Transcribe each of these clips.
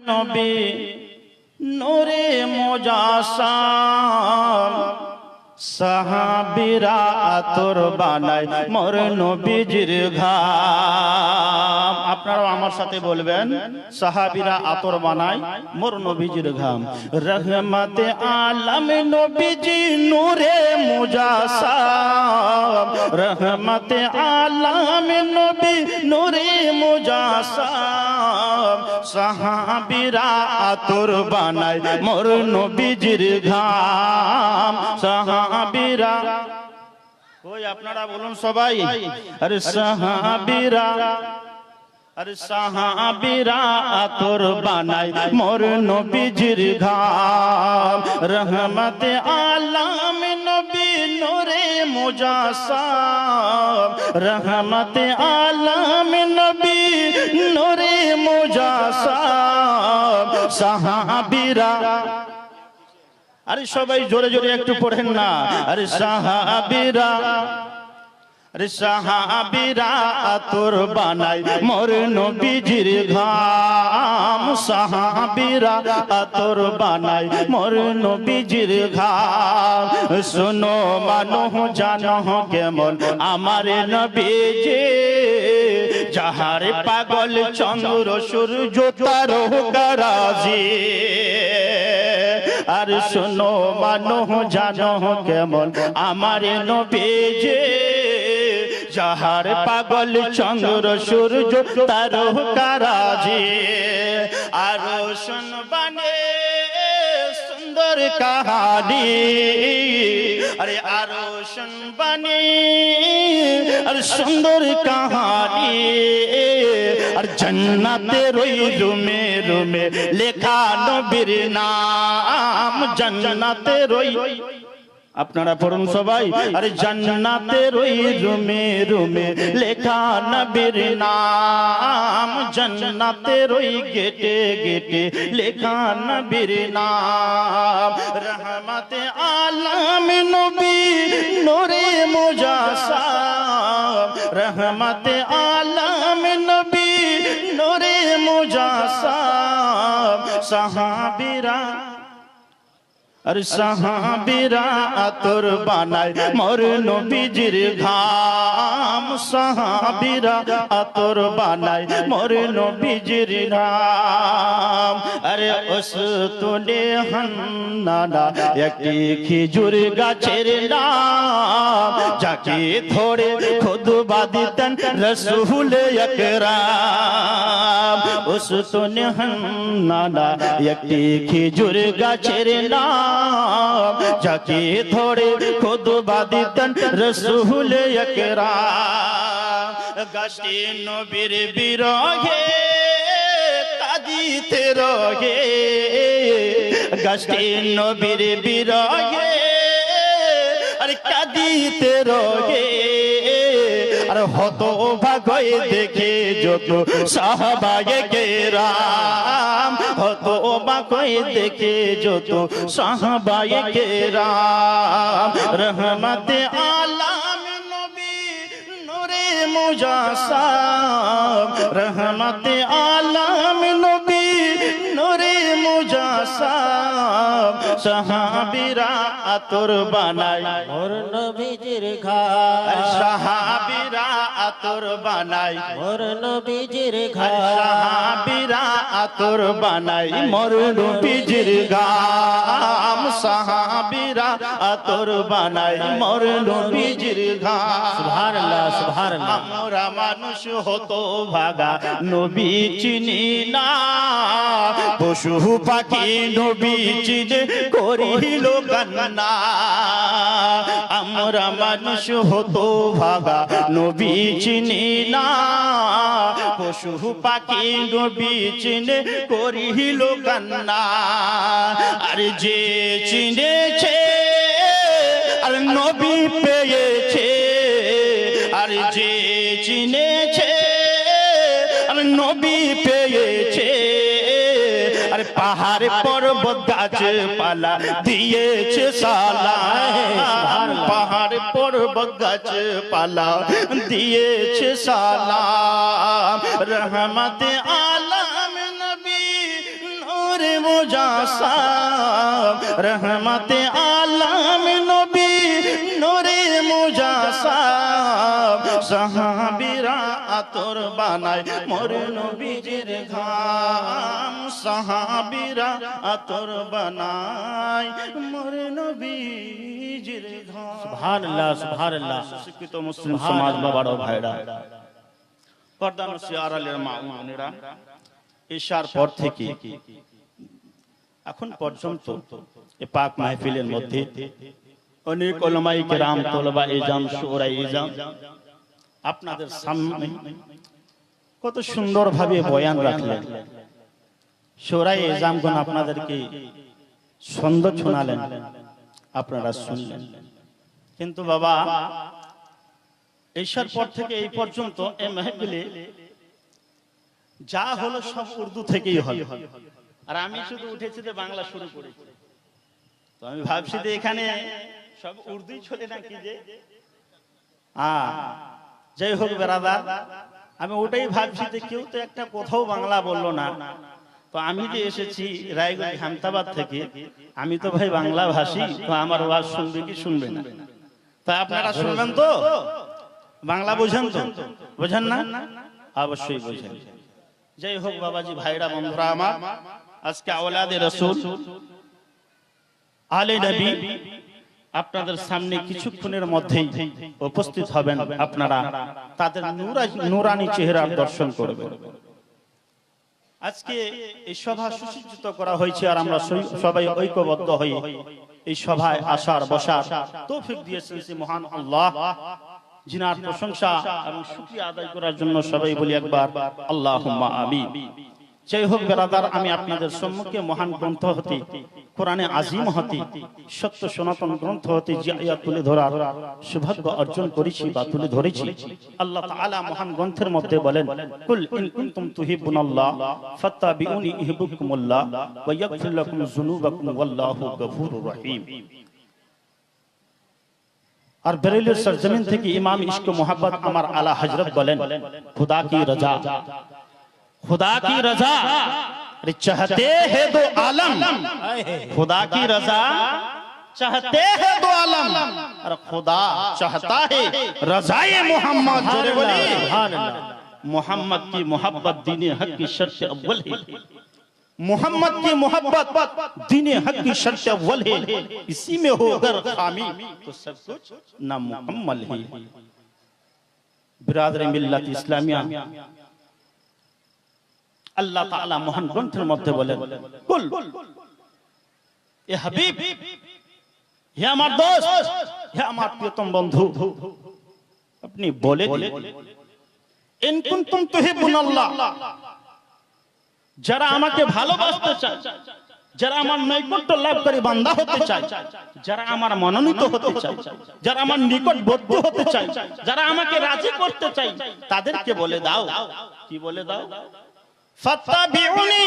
নবী নূরে মুজাসসাম সাহাবীরা আতর বানায় মোর নবীজির ঘাম। আপনারাও আমার সাথে বলবেন, সাহাবীরা আতর বানায় মোর নবীজির ঘাম। রহমতে আলম নবীজি নূরে মুজাসসাম, রহমতে আলম নবী নূরে মুজাসসাম সাহাবীরা আতর বানায় মোর নবীজির ঘাম। সাহাবীরা ওই আপনারা বলুন সবাই, আরে সাহাবীরা, আরে সাহাবীরা আতর বানায় মোর নবীজির ঘাম। রহমতে আলম নবী নূরে মুজাসসাম, রহমতে আলম নবী নূরে মুজাসসাম সাহাবীরা। আরে সবাই জোরে জোরে একটু পড়েন না। আরে সাহাবীরা, আরে সাহাবীরা আতর বানায় মোর নবীজির ঘাম। সাহাবীরা আতর বানায় মোর নবীজির ঘাম। শোনো মানো জানো কেমন আমার নবীজি, যাহার পাগল চন্দ্র সূর্য তারকারাজি। আর শোনো মানো জানো কেমন আমার নবীজি, যাহার পাগল চন্দ্র সূর্য তারকারাজি। আর শুনবানে সুন্দর কাহানি, আরে আরো শুনবানে আর সুন্দর কাহানি। আর জান্নাতের ওই রুমে রুমে লেখা নবীর নাম, জান্নাতের ওই, আপনারা পড়ুন সবাই, আরে জান্নাতের ওই রুমে রুমে লেখা নবীর নাম। জান্নাতের ওই গেটে গেটে লেখা নবীর নাম। রহমতে আলম নবী নূরে মুজাসসাম, রহমতে আলম নবী নূরে মুজাসসাম সাহাবীরা, আরে সাহাবীরা আতর বানায় মোর নবীজির ঘাম। সাহাবীরা আতর বানায় মোর নবীজির ঘাম। আরে উস্তুনে হান্নানা একটি খেজুর গাছের নাম, যাকে ধরে খুতবা দিতেন রাসূল আকরাম। উস্তুনে হান্নানা একটি খেজুর গাছের নাম, যাকে ধরে খুতবা দিতেন রাসূল আকরাম। গাছটি নবীর বিরহে কাঁদিতে রহে, গাছটি নবীর বিরহে আর কাঁদিতে রহে। আর হতভাগ হয়ে দেখে যত সাহাবায়ে কেরাম, হতভাগ হয়ে দেখে যত সাহাবায়ে কেরাম। রহমতে আলম নবী নূরে মুজাসসাম, রহমতে আলম নবী নূরে মুজাসসাম সাহাবীরা আতর বানায় মোর নবীজির ঘাম। সাহাবীরা আতর বানায় মোর নবীজির ঘাম। সাহাবীরা আতর বানায় মোর নবীজির ঘাম। সাহাবীরা আতর বানায় মোর নবীজির ঘাম। সুবহানাল্লাহ সুবহানাল্লাহ। আমরা মানুষ হতো ভাগা নবী চিনি না, পশু পাখি নবী চিনে করিল কান্না। আমরা মানুষ হতো ভাগা নবী চিনি না, পশু পাখি নবী চিনে করিল কান্না। আর যে চিনেছে আর নবী পেয়েছে, আর যে চিনেছে আর নবী পেয়েছে। আর পাহাড় পর্বত গাছপালা দিয়েছে সালাম, পাহাড় পর্বত গাছপালা দিয়েছে সালাম। রহমতে আলম নবী নূরে মুজাসসাম রহমতে আলম নবী নূরে মুজাসসাম সাহাবীরা আতর বানায় মোর নবীজির ঘাম সাহাবীরা আতর বানায় মোর নবীজির ঘাম সুবহানাল্লাহ সুবহানাল্লাহ। শিক্ষিত মুসলিম সমাজ বা বড় ভাইরা পর্দানশী আড়ালের মা ও বোনেরা ঈশার পর থেকে এখন পর্যন্ত এই পাক মাহফিলের মধ্যে অনেক উলামায়ে কেরাম তলবা ইজাম শুরা ইজাম আপনাদের সামনে কত সুন্দরভাবে বয়ান রাখলেন শুরা ইজামগণ আপনাদেরকে ছন্দ শোনালেন আপনারা শুনলেন কিন্তু বাবা ঈশার পর থেকে এই পর্যন্ত এই মাহফিলে যা হলো সব উর্দু থেকেই হলো আর আমি শুধু উঠেছি যে বাংলা শুরু করেছি তো আমি ভাবছি যে এখানে সব উর্দুই চলে নাকি যে যাই হোক বেরাদার আমি ওটাই ভাবছি যে কেউ তো একটা কোথাও বাংলা বললো না তো আমি যে এসেছি রায়গঞ্জ হামতাবাদ থেকে আমি তো ভাই বাংলা ভাষী তো আমার ওয়াজ শুনবে কি শুনবে না তা আপনারা শুনবেন তো বাংলা বোঝেন তো বোঝেন না অবশ্যই বোঝেন যাই হোক বাবাজি ভাইরা বন্ধুরা আমার আজকে আওলাদে রাসূল আলে নবী আপনাদের সামনে কিছুক্ষণের মধ্যেই উপস্থিত হবেন আপনারা তাদের নূরানি চেহারার দর্শন করবেন আজকে এই সভা সুসজ্জিত করা হয়েছে আর আমরা সবাই ঐক্যবদ্ধ হয়ে এই সভায় আসার বসার তৌফিক দিয়েছেন সেই মহান আল্লাহ জিনার প্রশংসা এবং শুকরিয়া আদায় করার জন্য সবাই বলি একবার আল্লাহুম্মা আমিন। যাই হোক বেরাদার আমি আপনাদের সম্মুখে মহান গ্রন্থ হতে কোরআনে আজিম হতে সত্য সনাতন গ্রন্থ হতে যে আয়াত তুলে ধরার সৌভাগ্য অর্জন করেছি বা তুলে ধরেছি আল্লাহ তাআলা মহান গ্রন্থের মধ্যে বলেন কুল ইন কুনতুম তুহিব্বুনাল্লাহ ফাত্তাবিউনি ইউহিব্বুকুমুল্লাহ ওয়া ইয়াগফির লাকুম যুনুবাকুম ওয়াল্লাহু গফুরুর রহিম। আর বেরেলির सरजमीन থেকে ইমাম ইশক মোহাব্বত আমার আলা হযরত বলেন खुदा की रजा अरे चाहते हैं दो आलम खुदा की रजा चाहते हैं दो आलम और खुदा चाहता है रजाए मोहम्मद जोरे बोली सुभान अल्लाह। मोहम्मद की मोहब्बत दीन हक की शर्त अव्वल है मोहम्मद की मोहब्बत दीन हक की शर्त अव्वल है इसी में हो अगर खामी तो सब कुछ नामुकम्मल है। बिरादर मिल्लत इस्लामिया আল্লাহ তাআলা মহান গ্রন্থের মধ্যে বলেন কুল এ হাবিব হে আমার দোস্ত হে আমার প্রিয়তম বন্ধু আপনি বলে দিন ইন কুনতুম তুহিব্বুনাল্লাহ যারা আমাকে ভালোবাসতে চায় যারা আমার নৈকট্য লাভকারী বান্দা হতে চায় যারা আমার মনোনীত হতে চায় যারা আমার নিকটবর্তী হতে চায় যারা আমাকে রাজি করতে চায় তাদেরকে বলে দাও কি বলে দাও ফাত্তাবিউনি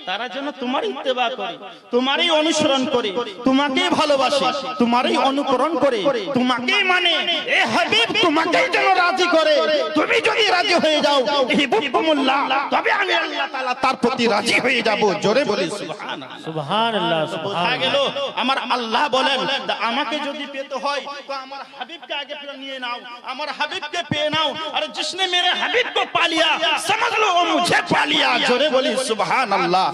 তারা যেন তোমার ইত্তেবা করে তোমারই অনুসরণ করে তোমাকেই ভালোবাসে তোমারই অনুকরণ করে তোমাকেই মানে এ হাবিব তোমাকেই যেন রাজি করে তুমি যদি রাজি হয়ে যাও ইহিবুকুমুল্লাহ তবে আমি আল্লাহ তাআলা তার প্রতি রাজি হয়ে যাব জোরে বলি সুবহানাল্লাহ সুবহানাল্লাহ বোঝা গেল আমার আল্লাহ বলেন আমাকে যদি পেতে হয় তো আমার হাবিবকে আগে ফিরে নিয়ে নাও আমার হাবিবকে পেয়ে নাও আর जिसने मेरे हबीब को पा लिया समझ लो वो मुझे पा लिया জোরে বলি সুবহানাল্লাহ।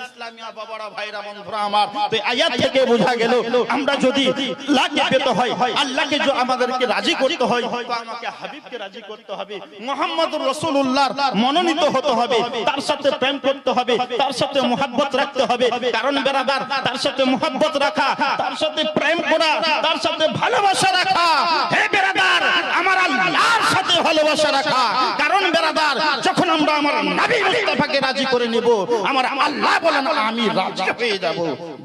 ইসলামিয়া বাবারা ভাইরা বন্ধুরা আমার তো আয়াত থেকে বোঝা গেল আমরা যদি আল্লাহকে পেতে হয় আল্লাহকে যে আমাদেরকে রাজি করতে হয় তো আমাকে হাবিবকে রাজি করতে হবে মুহাম্মদুর রাসূলুল্লাহর মনোনীত হতে হবে তার সাথে প্রেম করতে হবে তার সাথে মুহাব্বত রাখতে হবে কারণ বেরাদার তার সাথে মুহাব্বত রাখা তার সাথে প্রেম করা তার সাথে ভালোবাসা রাখা হে বেরাদার আমার আল্লাহর সাথে ভালোবাসা রাখা কারণ বেরাদার যখন আমরা আমার নবী মুস্তাফাকে রাজি করে নেব আমার আল্লাহ বলেন আমি রাজি হয়ে যাব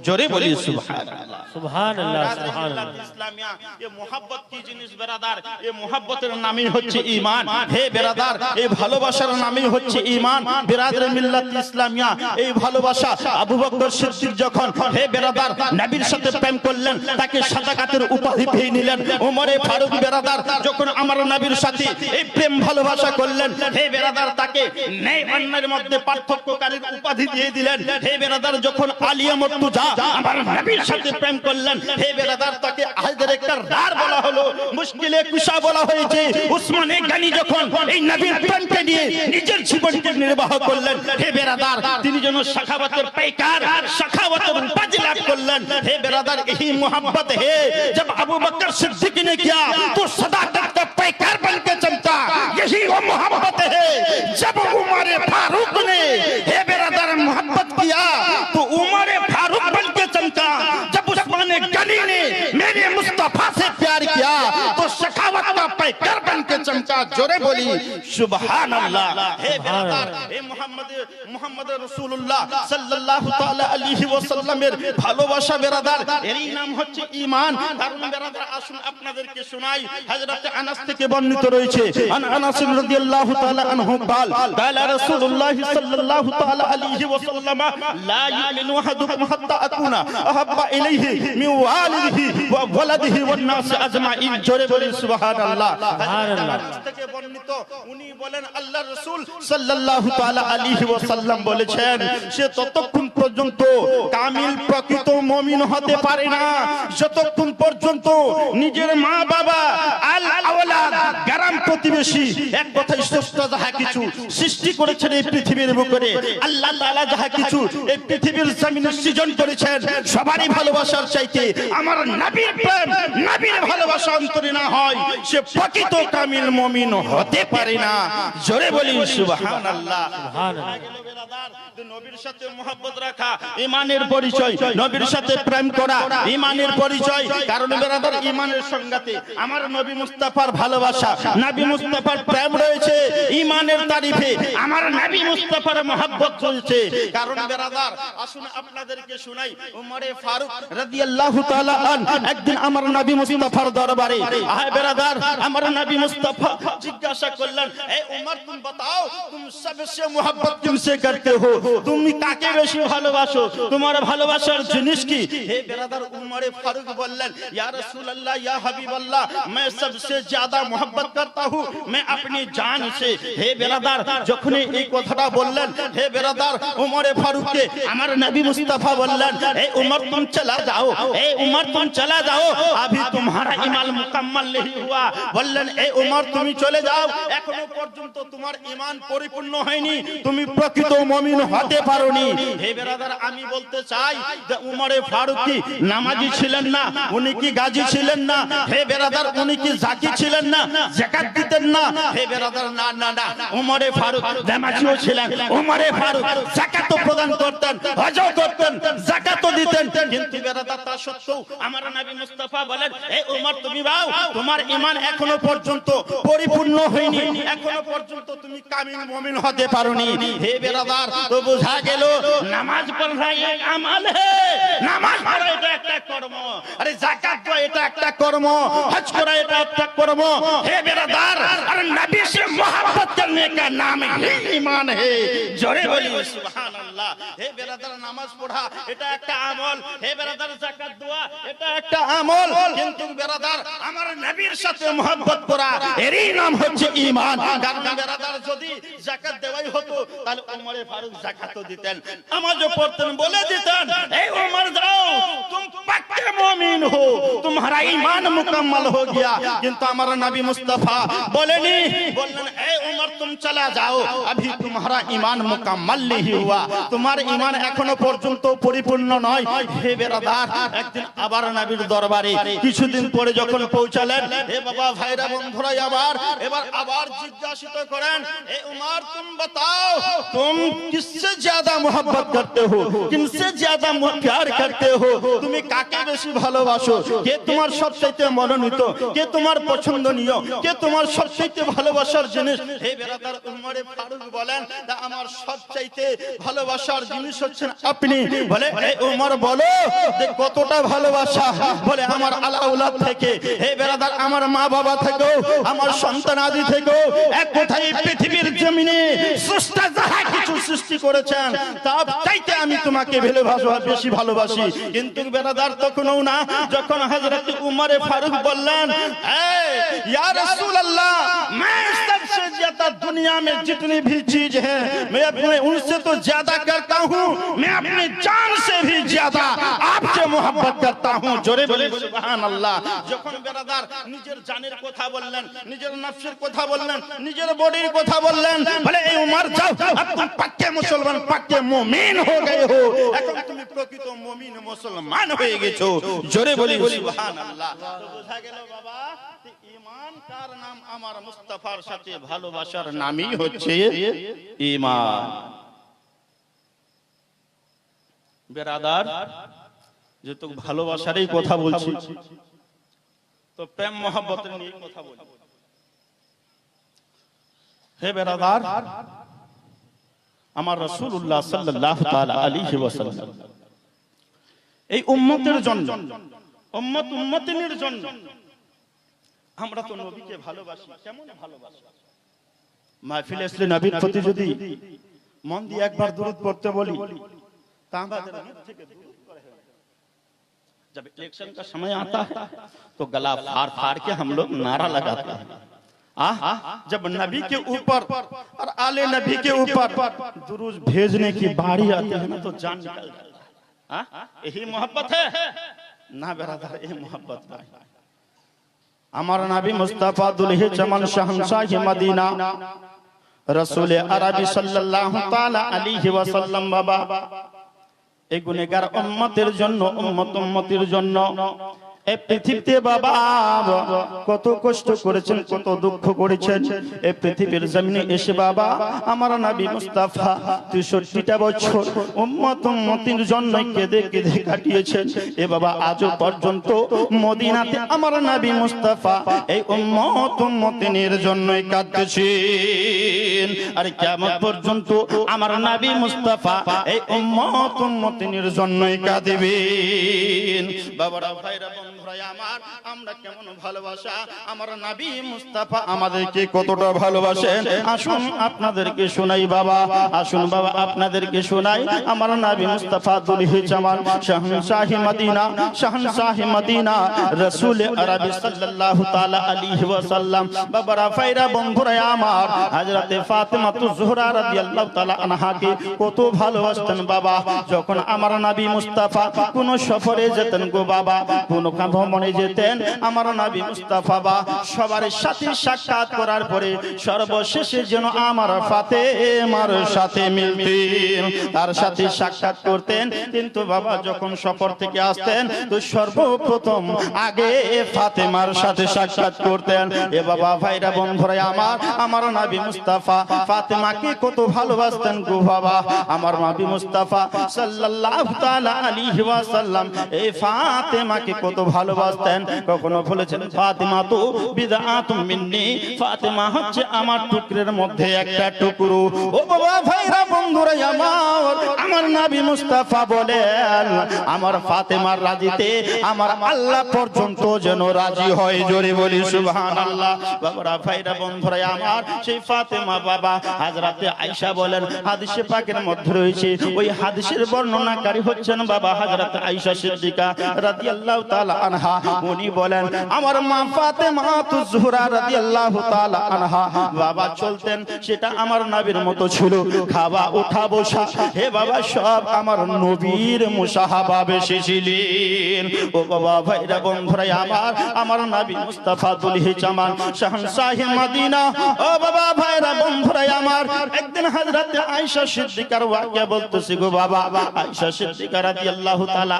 জোরে বলি সুবহানাল্লাহ। सुभान अल्लाह सुभान अल्लाह। ইসলামিয়া এই মোহাব্বত কি জিনিস বেরাদার? এই মোহাব্বতের নামই হচ্ছে ঈমান। হে বেরাদার, এই ভালোবাসার নামই হচ্ছে ঈমান। বেরাদার মিল্লাত ইসলামিয়া, এই ভালোবাসা আবু বকর সিদ্দিক যখন হে বেরাদার নবীর সাথে প্রেম করলেন, তাকে সাদাকাতের উপাধি পেয়ে নিলেন। ওমরে ফারুক বেরাদার যখন আমার নবীর সাথে এই প্রেম ভালোবাসা করলেন, হে বেরাদার তাকে ন্যায় অন্যায়ের মধ্যে পার্থক্যকারীর উপাধি দিয়ে দিলেন। হে বেরাদার যখন আলিয়া মুর্তজা আমার নবীর সাথে প্রেম করলেন, হে বেরাদার তাকে আহদের কারদার বলা হলো, মুশকিলে কুশা বলা হয়েছে। উসমানে গানি যখন এই নবীর প্রেমকে নিয়ে নিজের জীবনকে নির্বাহ করলেন, হে বেরাদার তিনি যেন সাখাওয়াতের পাইকার, সাখাওয়াতের উপাধি লাভ করলেন। हे बिरादर यही मोहब्बत है, जब अबू बकर सिद्दीक ने किया तो सदाकत का पैकार बन के चमका। यही वो मोहब्बत है जब उमर फारूक ने हे बिरादर मोहब्बत किया तो उमर फारूक बन के चमका। जब उस्मान गनी ने मेरे मुस्तफा से प्यार किया तो सखावत का पैकार बन के चमका। जोरे बोली सुभान अल्लाह। हे बिरादर हे मोहम्मद रसूलुल्लाह सल्लल्लाहु ताला अलैहि ওয়াসাল্লামের ভালোবাসা বেরাদার, এরই নাম হচ্ছে ঈমান। কারণ বেরাদার আসুন আপনাদেরকে শোনাই, হযরত আনাস থেকে বর্ণিত রয়েছে, আনাস রাদিয়াল্লাহু তাআলা আনহু قال قال رسول الله صلى الله تعالى عليه وسلم لا يؤمن احدكم حتى اكون احب اليه من والده وولده والناس اجمعين। জোরে বলি সুবহানাল্লাহ। আনাস থেকে বর্ণিত, উনি বলেন আল্লাহর রাসূল সাল্লাল্লাহু তাআলা আলাইহি ওয়াসাল্লাম বলেছেন, সে ততক্ষণ পর্যন্ত কামিল প্রকৃত মুমিন হতে পারে না যতক্ষণ পর্যন্ত নিজের মা বাবা আল আওলাদ গ্রাম প্রতিবেশী, এক কথা স্পষ্ট, যাহা কিছু সৃষ্টি করেছেন এই পৃথিবীর বুকে আল্লাহ তাআলা, যাহা কিছু এই পৃথিবীর জমিনে সৃজন করেছেন, সবারই ভালোবাসার চাইতে আমার নবীর প্রেম, নবীর ভালোবাসা অন্তরে না হয় সে প্রকৃত কামিল মুমিন হতে পারে না। জোরে বলি সুবহানাল্লাহ। নবীর সাথে মুহাব্বত রাখা ঈমানের পরিচয়, নবীর সাথে প্রেম করা ঈমানের পরিচয়। কারণ বেরাদার ঈমানের সংগাতে আমার নবী মুস্তাফার ভালোবাসা, নবী মুস্তাফার প্রেম রয়েছে, ঈমানের তারিফে আমার নবী মুস্তাফার মুহাব্বত রয়েছে। কারণ বেরাদার আসুন আপনাদেরকে শোনাই, উমরে ফারুক রাদিয়াল্লাহু তাআলা একদিন আমার নবী মুস্তাফার দরবারে, আহে বেরাদার আমার নবী মুস্তাফা জিজ্ঞাসা করলেন, এ উমর তুম बताओ तुम सबसे मोहब्बत किससे करते हो, তুমি কাকে বেশি ভালোবাসো, তোমার ভালোবাসার জিনিস কি? হে বেরাদার উমরে ফারুক বললেন, ইয়া রাসূলুল্লাহ ইয়া হাবিবাল্লাহ मैं सबसे ज्यादा मोहब्बत करता हूं मैं अपनी जान से। হে বেরাদার যখন এই কথাটা বললেন, হে বেরাদার উমরে ফারুককে আমার নবী মুস্তাফা বললেন, এ উমর तुम चला जाओ, এ উমর तुम चला जाओ, अभी तुम्हारा ईमान मुकम्मल नहीं हुआ। বললেন, এ উমর তুমি চলে যাও, এখনো পর্যন্ত তোমার ঈমান পরিপূর্ণ হয়নি, তুমি প্রকৃত মুমিন হতে পারোনি। হে বেরাদার আমি বলতে চাই যে উমরে ফারুক কি নামাজি ছিলেন না? উনি কি গাজী ছিলেন না? হে বেরাদার উনি কি জাকি ছিলেন না? যাকাত দিতেন না? হে বেরাদার না না না, উমরে ফারুক নামাজিও ছিলেন, উমরে ফারুক যাকাতও প্রদান করতেন, হজও করতেন, যাকাতও দিতেন। কিন্তু বেরাদার তা সত্ত্বেও আমার নবী মুস্তাফা বলেন, হে উমর তুমি যাও, তোমার ঈমান এখনো পর্যন্ত পরিপূর্ণ হয়নি, এখনো পর্যন্ত তুমি কামিল মুমিন হতে পারোনি। হে বেরাদার তো বোঝা গেল নামাজ পড়া এক আমল হে, নামাজ পড়া এটা একটা কর্ম, আরে যাকাত দেওয়া এটা একটা কর্ম, হজ করা এটা একটা কর্ম। হে বেরাদার আর নবী से मोहब्बत करने का नाम ही ईमान है। জোরে বলি সুবহানাল্লাহ। হে বেরাদার নামাজ পড়া এটা একটা আমল, হে বেরাদার যাকাত দেওয়া এটা একটা আমল, কিন্তু বেরাদার আমার নবীর সাথে মোহাব্বত করা এরই নাম হচ্ছে ঈমান। কারণ বেরাদার যদি যাকাত দেওয়াই হতো তাহলে উমরে ফারুক যাকাতও দিতেন, নামাজও পড়তেন, বলে দিতেন, এই উমর যাও तुम पक्के मुमिन हो, तुम्हारा ईमान मुकम्मल हो गया। কিন্তু আমার নবী মুস্তাফা বলেনি, বললেন, এই উমর तुम चला जाओ, अभी तुम्हारा ईमान मुकम्मल नहीं हुआ, তোমার ঈমান এখনো পর্যন্ত পরিপূর্ণ নয়। হে বেরাদার একদিন আবার নবীর দরবারে কিছুদিন পরে যখন পৌঁছালেন, হে বাবা ভাইরা বন্ধুরা এবার আবার জিজ্ঞাসিত করেন, এ উমর तुम बताओ तुम किससे ज्यादा मोहब्बत करते हो, किससे ज्यादा प्यार करते हो, তুমি কাকে বেশি ভালোবাসো, কে তোমার সবচেয়ে মনোনীত, কে তোমার পছন্দনীয়, কে তোমার সবচেয়ে ভালোবাসার জিনিস? হে বেরাদার উমরে ফারুক বলেন, আমার সবচাইতে ভালোবাসার জিনিস হচ্ছেন আপনি। বলে উমর বলো যে কতটা ভালোবাসা? বলে আমার আলাউলাদ থেকে, হে বেরাদার আমার মা বাবা থেকে, আমার সন্তান আদি থেকে, এক কথায় পৃথিবীর জমিনে স্রষ্টা যাহা কিছু সৃষ্টি করেছেন তার চাইতে আমি তোমাকে বেশি ভালোবাসি। কিন্তু বেরাদার তখনও না, যখন হযরত উমরে ফারুক বললেন, ইয়া রাসূলুল্লাহ मैं सबसे ज्यादा दुनिया में जितनी भी चीज है मैं अपने उनसे तो ज्यादा करता हूँ, मैं अपनी जान से भी ज्यादा आपसे मोहब्बत करता हूँ। जोरे बोले सुभान अल्लाह। যখন বেরাদার নিজের জানের কথা বললেন, নিজের নফসের কথা বললেন, নিজের বডির কথা বললেন, বলে এই উমর যাও, अब तुम पक्के मुसलमान पक्के मुमिन हो गए हो, এখন তুমি প্রকৃত মুমিন মুসলমান হয়ে গেছো। জোরে বলি সুবহান আল্লাহ। তো বোঝা গেল বাবা, ঈমান কার নাম? আমার মুস্তাফার সাথে ভালোবাসার নামই হচ্ছে ঈমান। বেরাদার যেহেতু ভালোবাসারই কথা বলছি, তো প্রেম মহব্বত নিয়ে কথা বলি। হে বেরাদার, আমার রাসূলুল্লাহ সাল্লাল্লাহু তাআলা আলাইহি ওয়াসাল্লাম এই উম্মতের জন্য, উম্মতিনের জন্য আমরা তো নবীকে ভালোবাসি। কেমন ভালোবাসি? মাহফিলে আসলে নবীর প্রতি যদি মন দিয়ে একবার দুরূদ পড়তে বলি, তা আমাদের মুখ থেকে দুরূদ করে। जब इलेक्शन का समय आता है तो गला फाड़ फाड़ के हम लोग नारा लगाते हैं। जब नबी के ऊपर और आले नबी के ऊपर दुरूद भेजने की बारी आती है ना, तो जान निकल जाता है। यही मोहब्बत है ना बेरादर? ये मोहब्बत नहीं। আমার নবী মুস্তাফা দুলহে চমন শাহনशाह মদিনা রাসূল আরবি সাল্লাল্লাহু তাআলা আলাইহি ওয়াসাল্লাম বাবা এই গুনাহগার উম্মতের জন্য, উম্মতির জন্য এই পৃথিবীতে বাবা কত কষ্ট করেছেন, কত দুঃখ করেছেন। এই পৃথিবীর জমিনে এসে বাবা আমার নবী মুস্তাফা 63টা বছর উম্মতির জন্য কেঁদে কেঁদে কাটিয়েছেন। এ বাবা আজও পর্যন্ত মদিনাতে আমার নবী মুস্তাফা এই উম্মতির জন্যই কাঁদতেছেন। আর কিয়ামত পর্যন্ত আমার নবী মুস্তাফা এই উম্মতির জন্যই কাঁদবেন। বাবারা ভাইরা আমার, আমরা কেমন ভালোবাসা, আমার নবী মুস্তাফা আমাদেরকে কতটা ভালোবাসেন, আসুন আপনাদেরকে শোনাই বাবা। আসুন বাবা আপনাদেরকে শোনাই আমার নবী মুস্তাফা দুলহে জামান শাহনशाह মদিনা, শাহনशाह মদিনা রাসূল আরবি সাল্লাল্লাহু তাআলা আলাইহি ওয়াসাল্লাম। বাবারা ফায়রা বন্ধুরা আমার, হযরতে ফাতেমা জোহরা রাদিয়াল্লাহু তাআলা আনহাকে কত ভালোবাসতেন বাবা। যখন আমার নবী মুস্তাফা কোন সফরে যেতেন গো বাবা, কোন ভ্রমণে যেতেন, আমার নবী মুস্তাফা বা সবার সাথে সাক্ষাৎ করার পরে সর্বশেষে যেন আমার ফাতেমার সাথে মিলতেন, তার সাথে সাক্ষাৎ করতেন। কিন্তু বাবা যখন সফর থেকে আসতেন তো সর্বপ্রথম আগে ফাতেমার সাথে সাক্ষাৎ করতেন। এ বাবা ভাইরা বন্ধুরা আমার, আমার নবী মুস্তাফা ফাতেমাকে কত ভালোবাসতেন গো বাবা। আমার নবী মুস্তাফা সাল্লাল্লাহু তাআলা আলাইহি ওয়াসাল্লাম এই ফাতেমাকে কত ভালোবাসতেন। কখনো বলেছেন ফাতেমা তো বিদআতুম মিন্নি, ফাতেমা হচ্ছে আমার টুকরের মধ্যে একটা টুকরো। ও বাবা ভাইরা বন্ধুরা আমার, আমার নবী মুস্তাফা বলেন আমার ফাতেমার রাজিতে আমার আল্লাহ পর্যন্ত যেন রাজি হয়। জোরে বলি সুবহানাল্লাহ। বাবারা ভাইরা বন্ধুরা আমার, সেই ফাতেমা বাবা হযরতে আয়েশা বলেন, হাদিসে পাকের মধ্যে রয়েছে, ওই হাদিসের বর্ণনাকারী হচ্ছেন বাবা হযরত আয়েশা সিদ্দিকা রাদিয়াল্লাহু তাআলা আনহা। উনি বলেন আমার মা ফাতেমা জোহরা রাদিয়াল্লাহু তাআলা আনহা বাবা চলতেন সেটা আমার নবীর মতো ছিল। খাওয়া ওঠা বসা হে বাবা সব আমার নবীর মুসাহাবা বেশি ছিলেন। ও বাবা ভাইরা বন্ধুরা আমার, আমার নবী মুস্তাফা দুলহে জামান শাহনशाह মদিনা। ও বাবা ভাইরা বন্ধুরা আমার, একদিন হযরত আয়েশা সিদ্দিকার ওয়াকিয়া বলতেছি গো বাবা। আয়েশা সিদ্দিকা রাদিয়াল্লাহু তাআলা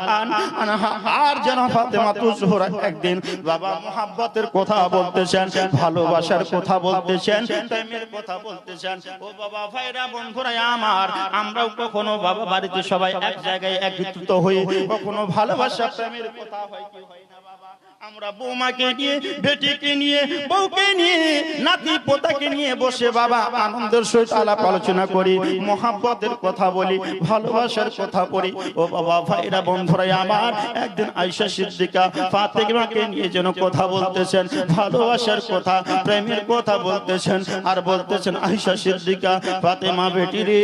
আনহা আর যেন ফাতেমা জোহরা একদিন বাবা মুহাব্বতের কথা বলতেছেন, ভালোবাসার কথা বলতেছেন, প্রেমের কথা বলতেছেন। ও বাবা ভাইরা বন্ধুরা আমার, আমরাও কখনো বাবা বাড়িতে সবাই এক জায়গায় একত্রিত হয়ে কখনো ভালোবাসা প্রেমের কথা হয় কি হয় না বাবা? আমরা বৌমাকে নিয়ে, বেটিকে নিয়ে, বউকে নিয়ে, নাতি পোতাকে নিয়ে বসে বাবা আনন্দের সহিত আলাপ আলোচনা করি, মহাব্বতের কথা বলি, ভালোবাসার কথা বলি। ও বাবা ভাইরা বন্ধুরা আমার, একদিন আয়েশা সিদ্দিকা ফাতেমাকে নিয়ে যেন কথা বলতেছেন, ভালোবাসার কথা, প্রেমের কথা বলতেছেন, আর বলতেছেন আয়েশা সিদ্দিকা, ফাতেমা বেটি রে,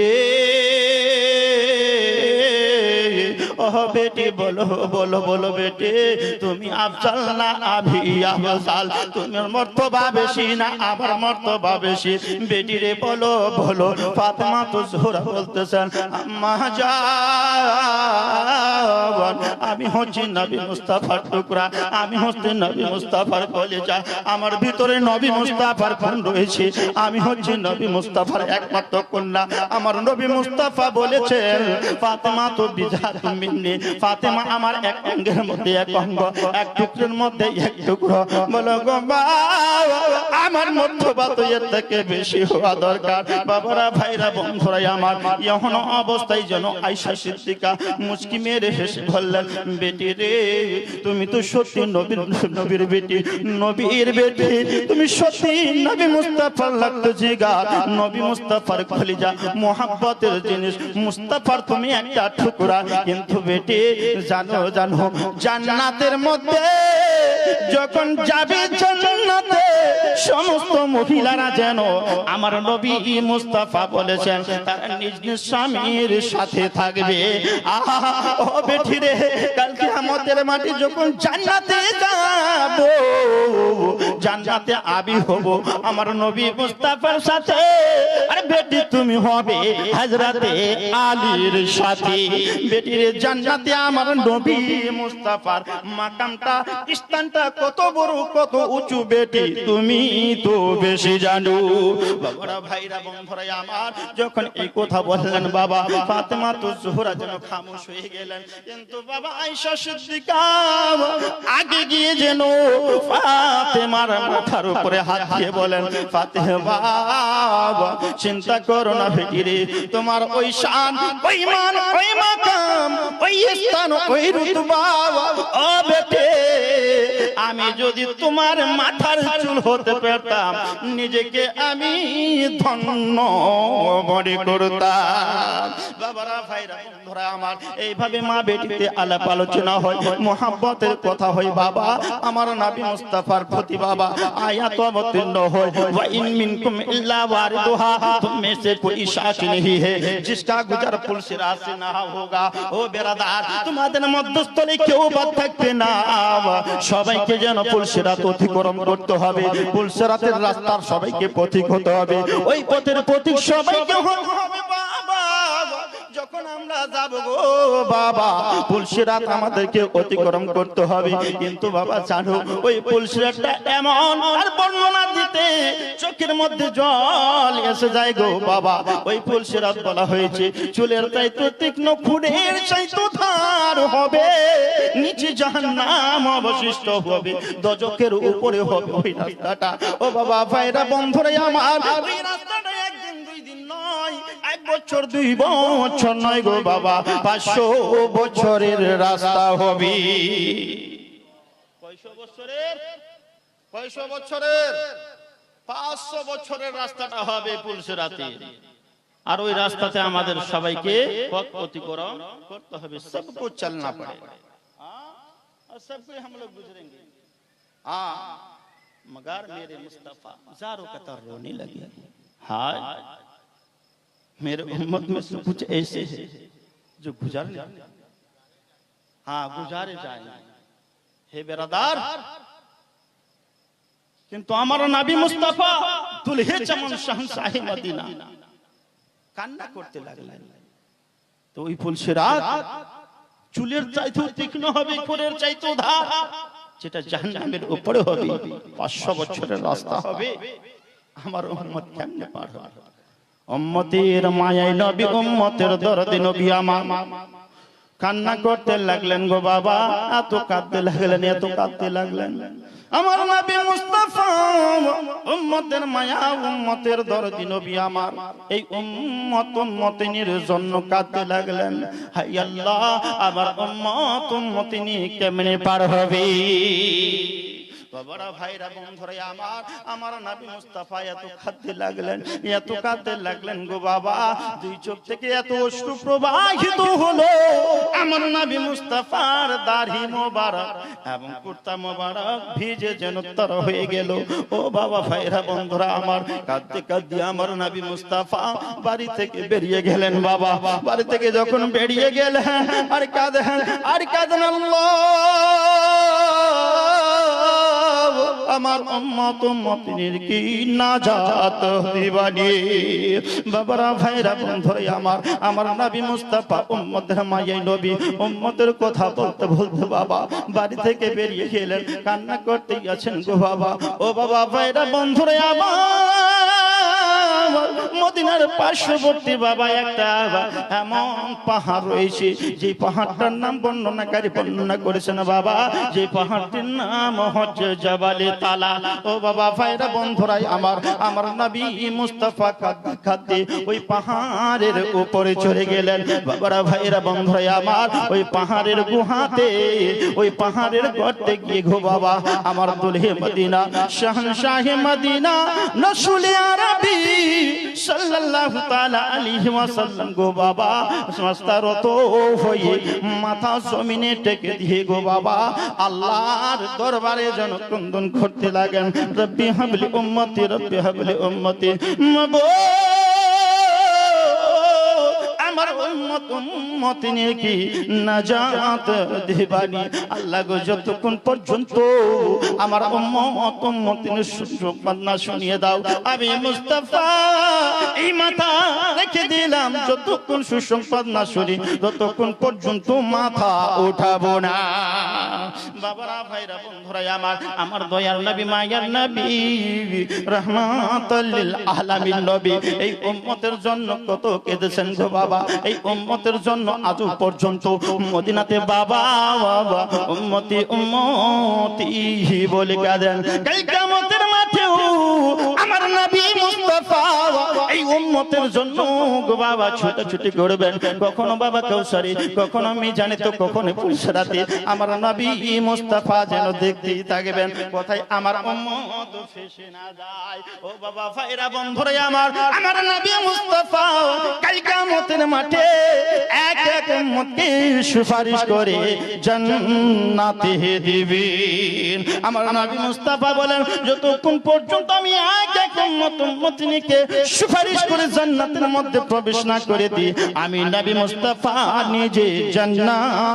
ও বেটি বলো বলো বলো বেটি, তুমি আফজাল না আমি আফজাল, তোমার মর্তবা বেশি না আমার মর্তবা বেশি, বেটি রে বলো বলো। ফাতেমা তো জোহরা বলতেছেন, আম্মা জান, আমি হচ্ছি নবী মুস্তাফার টুকরা, আমি হচ্ছি নবী মুস্তাফার কলিজা, আমার ভিতরে নবী মুস্তাফার খুন রয়েছে, আমি হচ্ছি নবী মুস্তাফার একমাত্র কন্যা। আমার নবী মুস্তাফা বলেছেন, ফাতেমা তো বিজাতুম মিন্নি, ফাতেমা আমার এক অঙ্গের মধ্যে এক অঙ্গ, এক টুকরোর মধ্যে এক টুকরো। বলো গো মা, আমার মর্তবা তো এর থেকে বেশি হওয়া দরকার। বাবারা ভাইরা বন্ধুরা আমার, এখন অবস্থায় যেন আয়েশা সিদ্দিকা মুচকি মেরে হেসে বললেন, বেটি রে, তুমি তো সত্যি নবীর বেটি, নবীর বেটি, তুমি সত্যি নবী মুস্তাফার লাগতো জিগার, নবী মুস্তাফার কলিজা, মোহাব্বতের জিনিস, মুস্তাফার তুমি একটা টুকরা। কিন্তু বেটি জানো জানো, জান্নাতের মধ্যে যখন যাবে জান্নাতে, সমস্ত মহিলারা যেন আমার নবী মুস্তাফা বলেছেন তারা নিজ নিজ স্বামীর সাথে থাকবে। আহা ও বেটি রে, কালকে আমাদের মাটি যখন জান্নাতে যাব, জান্নাতে আবি হব আমার নবী মুস্তাফার সাথে। আরে বেটি তুমি হবে হযরতে আলীর সাথে। বেটি রে, জান্নাতে আমার নবী মুস্তাফার মাকামটা, স্থানটা কত বড় কত উঁচু বেটি তুমি তো বেশি জানো। বাবারা ভাইরা বন্ধুরা আমার, যখন এই কথা বললেন বাবা, ফাতেমা তো জোহরা যেন খামোশ হয়ে গেলেন। কিন্তু বাবা আয়েশা সিদ্দিকা আগে গিয়ে যেন ফাতেমার মাথার উপরে হাত দিয়ে বলেন, ফাতেমা চিন্তা করো না বেটি রে, তোমার ওই শান, ওই মান, ওই মাকাম, ওই স্থান, ওই রুতবা, ও বেটি, আমি যদি তোমার মাথার চুল হতে পারতাম, নিজেকে আমি ধন্য মনে করতাম। বাবারা ভাইরা বন্ধুরা আমার, এইভাবে মা বেটিতে আলাপ আলোচনা হয়, মোহাব্বতের কথা হয়। বাবা আমার নবী মুস্তাফার প্রতি বাবা আয়াত অবতীর্ণ হয়, ওয়া ইন মিনকুম ইল্লা ওয়ারিদুহা, তুম में से कोई शक नहीं है जिसका गुजर पुल सिरा से ना होगा। ও বেরাদার, তোমাদের মধ্যস্থলে কেউ বাদ থাকবে না, সবাইকে যেন পুল সিরাত অতিক্রম করতে হবে, পুল সিরাতের রাস্তার সবাইকে পথিক হতে হবে, ওই পথের পথিক সবাইকে হতে হবে। বাবা যখন আমরা যাব গো বাবা, পুল সিরাত আমাদেরকে অতিক্রম করতে হবে। কিন্তু বাবা জানো, ওই পুল সিরাতটা এমন, আর বর্ণনা দিতে চোখের মধ্যে জল এসে যায় গো বাবা। ওই পুল সিরাত বলা হয়েছে চুলের চাইতে তীক্ষ্ণ, খুনের চাইতে ধার হবে, নিচে জাহান্নাম অবশিষ্ট হবে, দোজখের উপরে হবে ওই রাস্তাটা। ও বাবা ভাইরা বন্ধুরা আমার, ওই রাস্তাটা একদিন দুই দিন নয়, এক বছর দুই বছর নয় গো বাবা, 500 বছরের রাস্তা হবে। কয়শো বছরের? 500 বছরের রাস্তাটা হবে পুল সিরাতে। আর ওই রাস্তাতে আমাদের সবাইকে পথ অতিক্রম করতে হবে, সবকো চলনা পড়েगा, और सबको हम लोग गुजरेंगे। मगर मेरे मुस्तफा ज़ारों कतर रोने लगे, हाय मेरे उम्मत में से कुछ ऐसे हैं जो गुजरने, गुजारे जाएंगे। हे बेरादार, किंतु हमारा नबी मुस्तफा दुल्हे चमन शहंशाही मदीना কান্না করতে লাগলেন। তো ওই ফুল সিরাত চুলের চাইতেও তীক্ষ্ণ হবে, খুরের চাইতেও ধার, যেটা জাহান্নামের উপরে হবে, 500 বছরের রাস্তা হবে। আমার উম্মত কেমনে পার হবে? উম্মতের মায়ায় নবী, উম্মতের দরদে নবী আমার কান্না করতে লাগলেন গো বাবা, এত কাঁদতে লাগলেন, এত কাঁদতে লাগলেন। আমার নবী মুস্তাফা উম্মতের মায়া উম্মতের দরদি নবী আমার এই উম্মতিনীর জন্য কাঁদতে লাগলেন। হায় আল্লাহ, আমার উম্মতিনী কেমনে পার হবে? বাবারা, ভাইরা, বন্ধুরা আমার, আমার নবী মুস্তাফা এত কাঁদতে লাগলেন গো বাবা, দুই চোখ থেকে এত অশ্রু প্রবাহিত হলো। আমার নবী মুস্তাফার দাড়ি মোবারক এবং কুর্তা মোবারক ভিজে যেন তর হয়ে গেল। ও বাবা, ভাইরা, বন্ধুরা আমার, কাঁদতে কাঁদতে আমার নবী মুস্তাফা বাড়ি থেকে বেরিয়ে গেলেন। বাবা, বাড়ি থেকে যখন বেরিয়ে গেলেন আর কাঁদেন আল্লাহ, আমার উম্মতিনীর কি নাজাত দিবানি। বাবারা, ভাইরা, বন্ধুরা আমার, আমার নবী মুস্তাফা উম্মতের মায়াই নবী, উম্মতের কথা বলতে বলতে বাবা বাড়ি থেকে বেরিয়ে গেলেন, কান্না করতে গেছেন গো বাবা। ও বাবা, ভাইরা, বন্ধুরা আমার, মদিনার পার্শ্ববর্তী বাবা একটা এমন পাহাড় রয়েছে, যে পাহাড়টার নাম বর্ণনাকারী বর্ণনা করেছেন বাবা, যে পাহাড়টির নাম হচ্ছে জাবালে তালা। ও বাবা, ভাইরা, বন্ধুরাই আমার, আমার নবী মুস্তাফা কাঁদতে কাঁদতে ওই পাহাড়ের উপরে চলে গেলেন। বাবারা, ভাইরা, বন্ধুরাই আমার, ওই পাহাড়ের গুহাতে, ওই পাহাড়ের গর্তে গিয়ে গো বাবা আমার দুলহে মদিনা, শাহনশাহে মদিনা, রসুলে আরবি সাল্লাল্লাহু তাআলা আলাইহি ওয়াসাল্লাম গো বাবা সমস্তারত হয়ে মাথা জমিনে টেকে দিয়ে গো বাবা আল্লাহর দরবারে যেন ক্রন্দন করতে লাগেন। রব্বি হাবলি উম্মতি, রব্বি হাবলি উম্মতি, আমার উম্মতিনীর কি নাজাত দিবানি। আল্লাহ গো, যতক্ষণ পর্যন্ত আমার উম্মতিনীর সুসংবাদ না শুনিয়ে দাও, আমি মুস্তাফা এই মাথা রেখে দিলাম, যতক্ষণ সুসংবাদ না শুনি ততক্ষণ পর্যন্ত মাথা উঠাবো না। বাবারা, ভাইরা, বন্ধুরা আমার, আমার দয়ার নবী, মায়ার নবী, রাহমাতাল লিল আলামিন নবী এই উম্মতের জন্য কত কেঁদেছেন গো বাবা। এই উম্মতের জন্য আজ পর্যন্ত মদিনাতে বাবা বাবা উম্মতি উম্মতি বলে কাঁদেন। কাল কিয়ামতের মাঠেও আমার নবী মুস্তাফা এই উম্মতের জন্য গো বাবা ছুটাছুটি করবেন। কখনো বাবা কাউসারি, কখনো মিজানে, তো কখনো পুলসরাতে আমার নবী মুস্তাফা যেন দেখতেই থাকবেন, কোথায় আমার উম্মত ফেসে না যায়। ও বাবা, ভাইরা, বন্ধুরা আমার, আমার নবী মুস্তাফা কাল কিয়ামতের মাঠে এক এক উম্মতকে সুপারিশ করে জান্নাতে দিবেন। আমার নবী মুস্তাফা বলেন, যতক্ষণ পর্যন্ত আমি এক এক উম্মতিনীকে সুপারিশ করে জান্নাতের মধ্যে প্রবেশ না করে দিই, আমি নবী মুস্তাফা নিজে জান্নাত